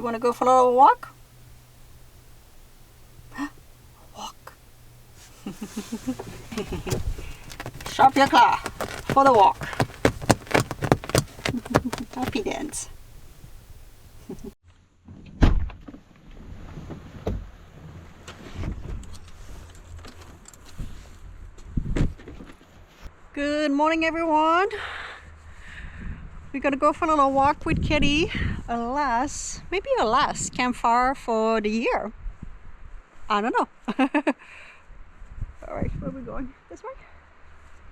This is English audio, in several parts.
You want to go for a little walk? Walk. Stop your car for the walk. Happy dance. Good morning, everyone. We're gonna go for a little walk with Kitty. Maybe a last campfire for the year. I don't know. All right, where are we going? This way?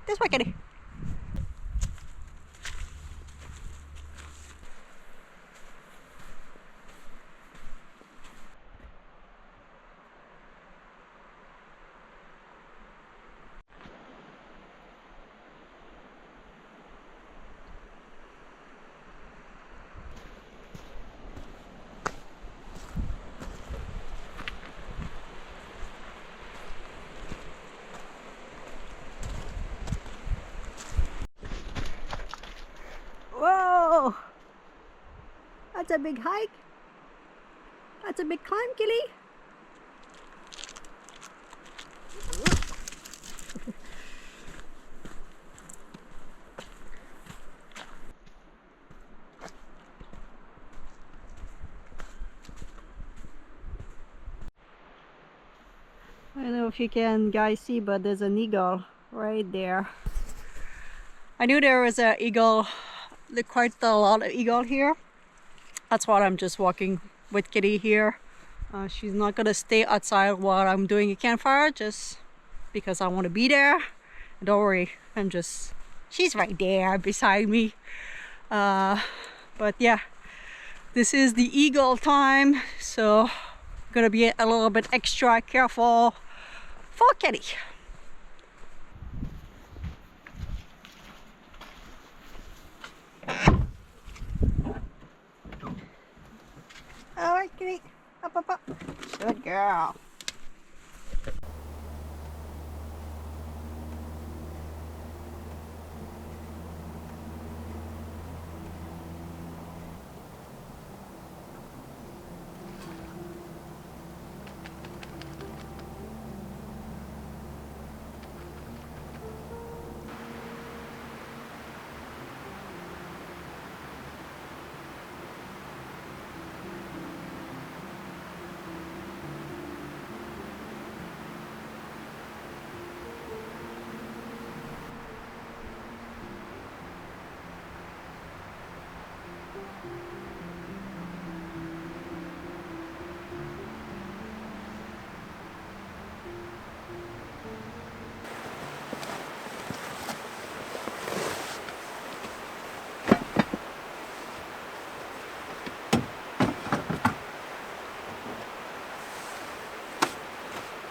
This way, Kitty. Whoa! That's a big hike. That's a big climb, Kitty. I don't know if you can guys see, but there's an eagle right there. I knew there was an eagle, quite a lot of eagle here. That's why I'm just walking with Kitty here. She's not gonna stay outside while I'm doing a campfire, just because I want to be there. Don't worry, she's right there beside me. But yeah, this is the eagle time, so I'm gonna be a little bit extra careful for Kitty. All right, Kitty. Up, up, up. Good girl.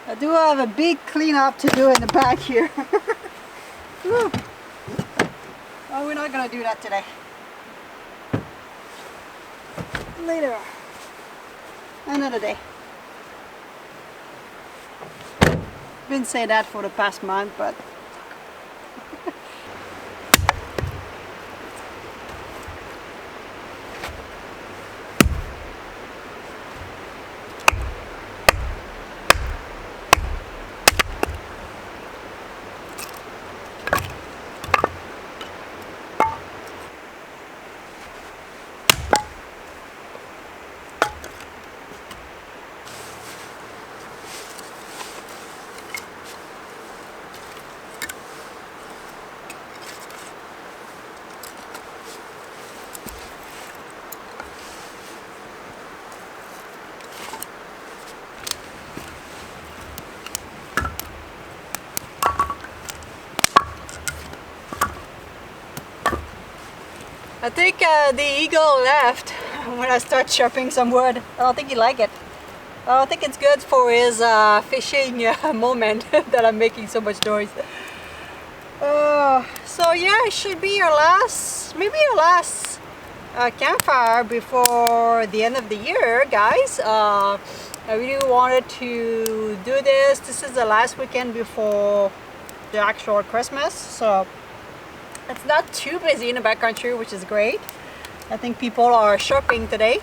I do have a big cleanup to do in the back here. Oh, we're not gonna do that today. Later. Another day. Been saying that for the past month, but I think the eagle left when I start chopping some wood. I don't think he liked it. I don't think it's good for his fishing moment that I'm making so much noise. So yeah, it should be our last, maybe our last campfire before the end of the year, guys. I really wanted to do this. This is the last weekend before the actual Christmas, so it's not too busy in the backcountry, which is great. I think people are shopping today.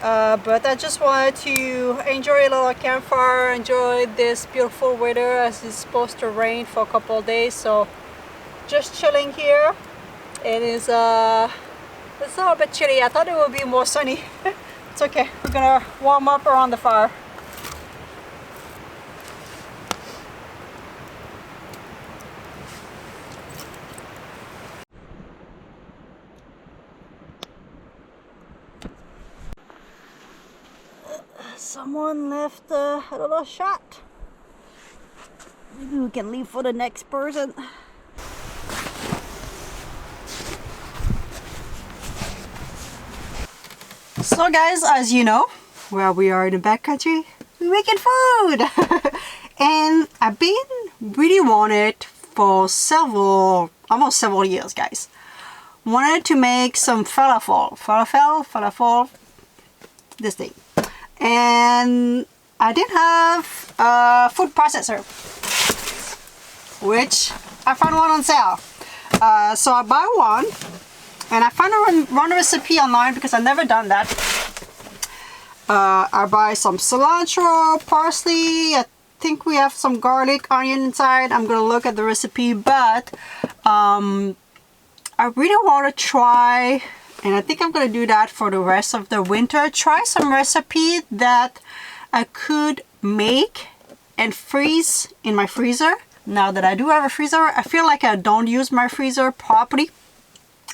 But I just wanted to enjoy a little campfire, enjoy this beautiful weather as it's supposed to rain for a couple of days. So just chilling here. It is it's a little bit chilly. I thought it would be more sunny. It's okay. We're gonna warm up around the fire. Someone left a little shot. Maybe we can leave for the next person. So guys, as you know, well, we are in the backcountry, we're making food. And I've been really wanted for almost several years, guys. Wanted to make some falafel, this thing. And I didn't have a food processor, which I found one on sale. So I buy one, and I found one recipe online because I've never done that. I buy some cilantro, parsley. I think we have some garlic, onion inside. I'm gonna look at the recipe, but I really want to try, and I think I'm gonna do that for the rest of the winter. Try some recipe that I could make and freeze in my freezer. Now that I do have a freezer, I feel like I don't use my freezer properly.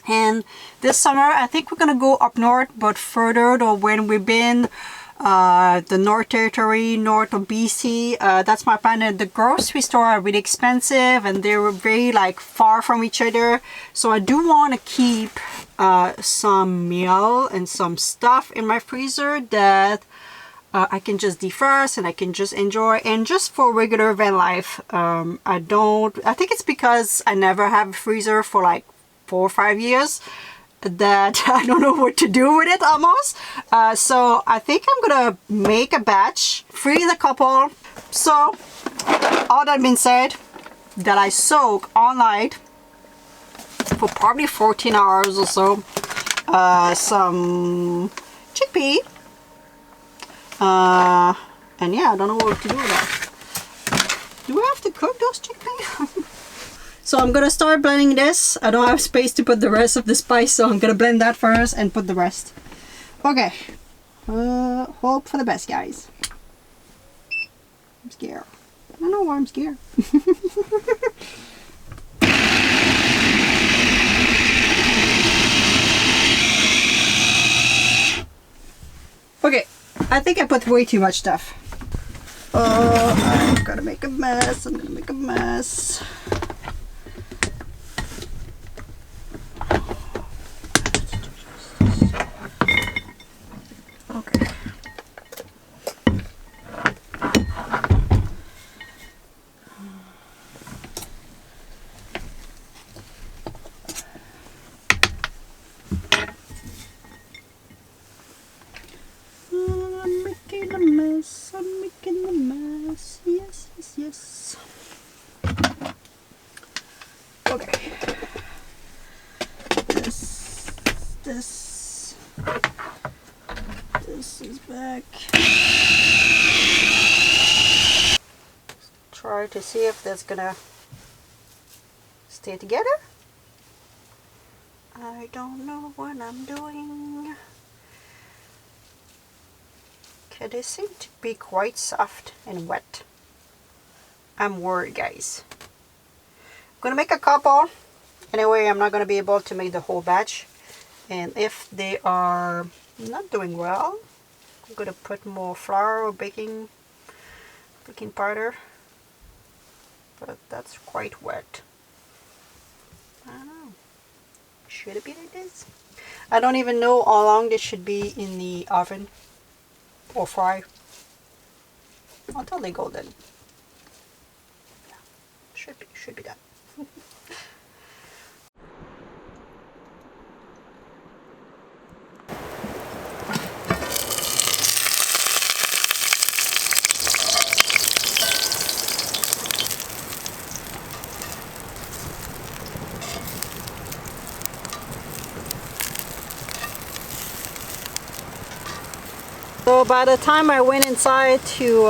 And this summer, I think we're gonna go up north, but further than when we've been, the North Territory, north of BC. That's my plan. And the grocery store are really expensive, and they were very like far from each other. So I do want to keep some meal and some stuff in my freezer that I can just defrost and I can just enjoy. And just for regular van life, I think it's because I never have a freezer for like 4 or 5 years that I don't know what to do with it almost. So I think I'm gonna make a batch, freeze a couple. So all that being said, that I soak all night for probably 14 hours or so, some chickpea. And yeah, I don't know what to do with that. Do I have to cook those chickpeas? So I'm gonna start blending this. I don't have space to put the rest of the spice, so I'm gonna blend that first and put the rest. Okay. Hope for the best, guys. I'm scared. I don't know why I'm scared. Okay, I think I put way too much stuff. Oh, I'm gonna make a mess. I'm gonna make a mess. I'm making a mess. Yes, yes, yes. Okay. This is back. Try to see if that's gonna stay together. I don't know what I'm doing. Okay, they seem to be quite soft and wet. I'm worried, guys. I'm gonna make a couple. Anyway, I'm not gonna be able to make the whole batch. And if they are not doing well, I'm gonna put more flour or baking powder. But that's quite wet. I don't know. Should it be like this? I don't even know how long this should be in the oven or fry until they golden. Yeah, should be done. So by the time I went inside to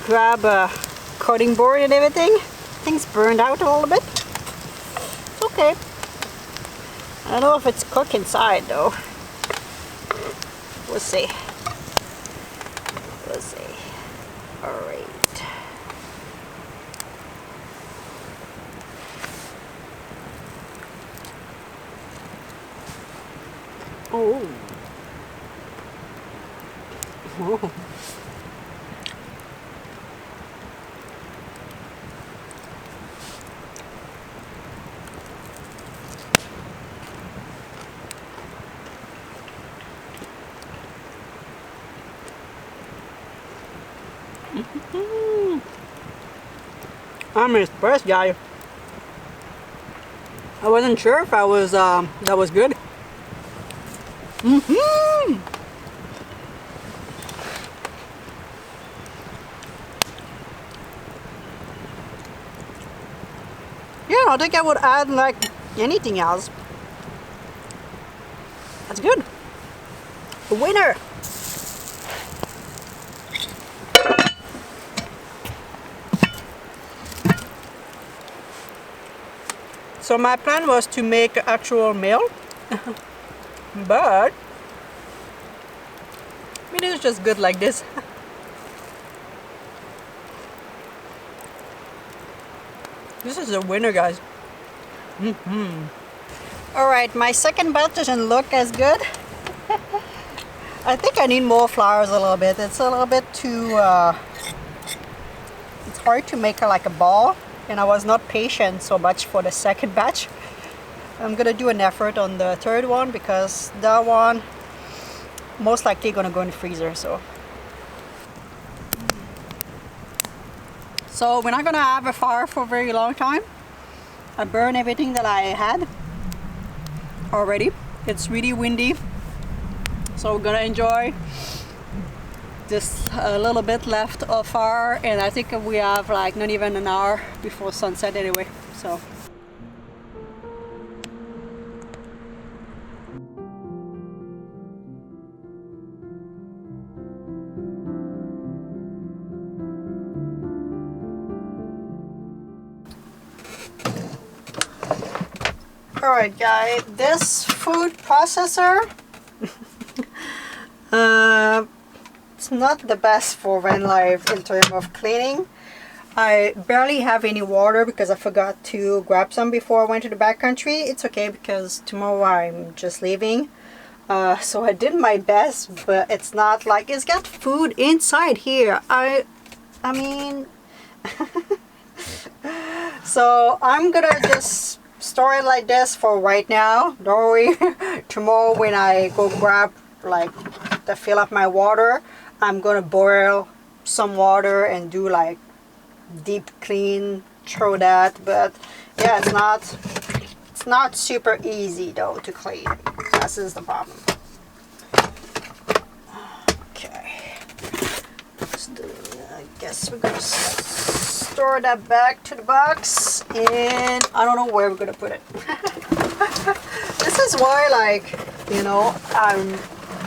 grab a cutting board and everything, things burned out a little bit. It's okay. I don't know if it's cooked inside though. We'll see. We'll see. Alright. Oh. Oh. I'm impressed, guys. I wasn't sure if I was that was good. Yeah, I think I would add like anything else. That's good. A winner. So my plan was to make actual meal, but it is just good like this. This is a winner, guys. Alright, my second batch doesn't look as good. I think I need more flours a little bit. It's a little bit too, it's hard to make like a ball, and I was not patient so much for the second batch. I'm gonna do an effort on the third one because that one most likely gonna go in the freezer. So we're not gonna have a fire for a very long time. I burned everything that I had already. It's really windy, so we're gonna enjoy just a little bit left of fire, and I think we have like not even an hour before sunset anyway. So alright guys, this food processor it's not the best for van life in terms of cleaning. I barely have any water because I forgot to grab some before I went to the backcountry. It's okay because tomorrow I'm just leaving. So I did my best, but it's not like it's got food inside here. I mean so I'm gonna just store it like this for right now. Don't worry. Tomorrow when I go grab like to fill up my water, I'm gonna boil some water and do like deep clean through that. But yeah, it's not super easy though to clean. This is the problem. Okay, I guess we're gonna store that back to the box, and I don't know where we're gonna put it. This is why, like, you know, I'm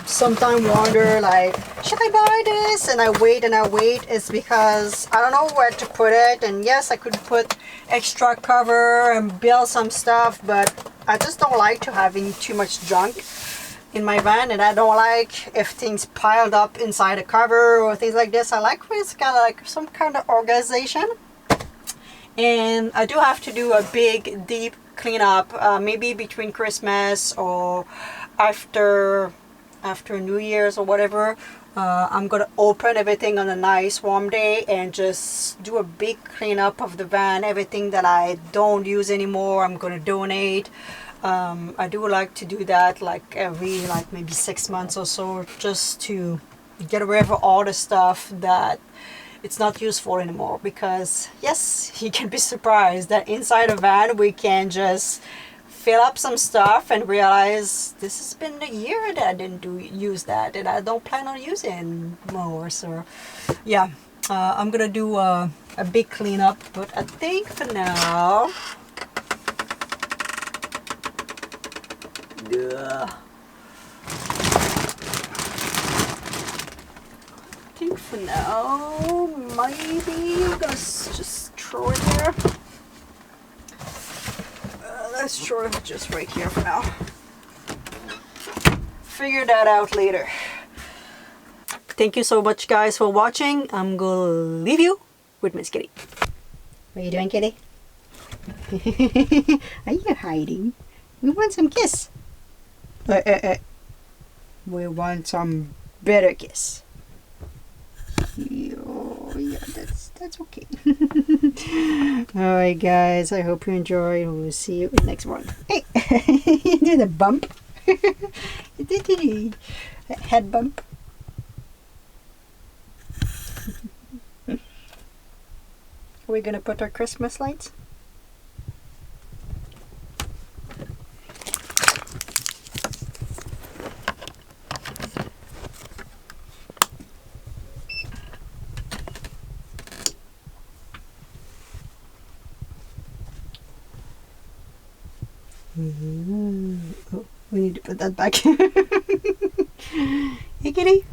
sometimes wonder like, should I buy this? And I wait and I wait. It's because I don't know where to put it. And yes, I could put extra cover and build some stuff, but I just don't like to having too much junk in my van, and I don't like if things piled up inside a cover or things like this. I like when it's kind of like some kind of organization. And I do have to do a big deep cleanup, maybe between Christmas or after New Year's or whatever. I'm gonna open everything on a nice warm day and just do a big cleanup of the van. Everything that I don't use anymore, I'm gonna donate. I do like to do that like every like maybe 6 months or so, just to get rid of all the stuff that it's not useful anymore. Because yes, you can be surprised that inside a van we can just fill up some stuff and realize this has been a year that I didn't use that, and I don't plan on using more. So yeah, I'm gonna do a big cleanup, but I think for now For now, maybe I'm gonna just throw it there. Let's throw it just right here for now. Figure that out later. Thank you so much, guys, for watching. I'm gonna leave you with Miss Kitty. What are you doing, Kitty? Are you hiding? We want some kiss. We want some better kiss. Oh, yeah, that's okay. Alright, guys, I hope you enjoyed. We'll see you in the next one. Hey, you did a bump. You did a head bump. Are we gonna put our Christmas lights? Oh, we need to put that back. Hey, kitty.